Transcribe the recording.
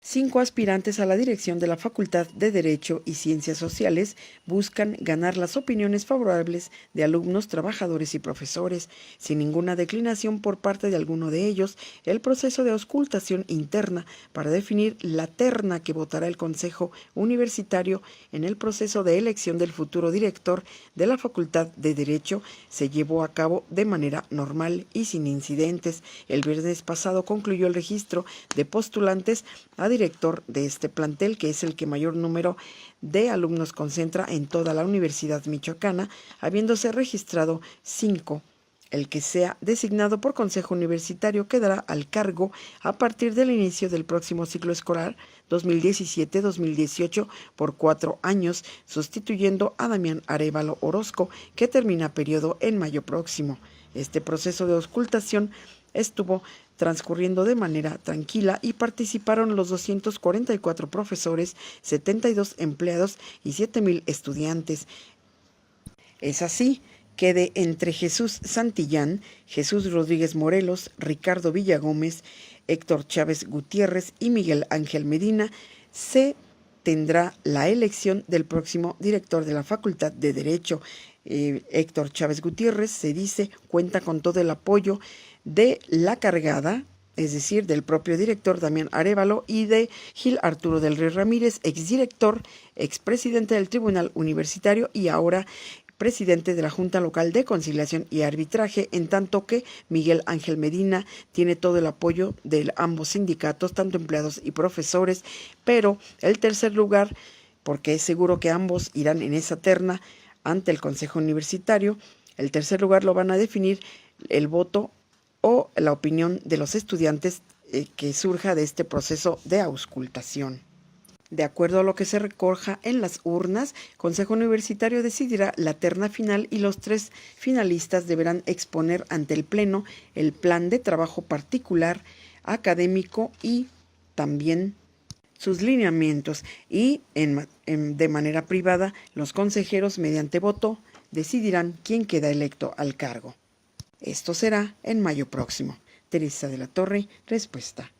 5 aspirantes a la dirección de la Facultad de Derecho y Ciencias Sociales buscan ganar las opiniones favorables de alumnos, trabajadores y profesores. Sin ninguna declinación por parte de alguno de ellos, el proceso de auscultación interna para definir la terna que votará el Consejo Universitario en el proceso de elección del futuro director de la Facultad de Derecho se llevó a cabo de manera normal y sin incidentes. El viernes pasado concluyó el registro de postulantes a director de este plantel, que es el que mayor número de alumnos concentra en toda la Universidad Michoacana, habiéndose registrado 5. El que sea designado por Consejo Universitario quedará al cargo a partir del inicio del próximo ciclo escolar 2017-2018 por 4 años, sustituyendo a Damián Arévalo Orozco, que termina periodo en mayo próximo. Este proceso de auscultación estuvo transcurriendo de manera tranquila y participaron los 244 profesores, 72 empleados y 7,000 estudiantes. Es así que de entre Jesús Santillán, Jesús Rodríguez Morelos, Ricardo Villagómez, Héctor Chávez Gutiérrez y Miguel Ángel Medina se tendrá la elección del próximo director de la Facultad de Derecho. Héctor Chávez Gutiérrez, se dice, cuenta con todo el apoyo de la cargada, es decir, del propio director Damián Arévalo y de Gil Arturo del Rey Ramírez, exdirector, expresidente del Tribunal Universitario y ahora presidente de la Junta Local de Conciliación y Arbitraje, en tanto que Miguel Ángel Medina tiene todo el apoyo de ambos sindicatos, tanto empleados y profesores, pero el tercer lugar, porque es seguro que ambos irán en esa terna ante el Consejo Universitario, el tercer lugar lo van a definir el voto o la opinión de los estudiantes que surja de este proceso de auscultación. De acuerdo a lo que se recoja en las urnas, Consejo Universitario decidirá la terna final y los 3 finalistas deberán exponer ante el Pleno el plan de trabajo particular, académico y también sus lineamientos, y de manera privada los consejeros mediante voto decidirán quién queda electo al cargo. Esto será en mayo próximo. Teresa de la Torre, respuesta.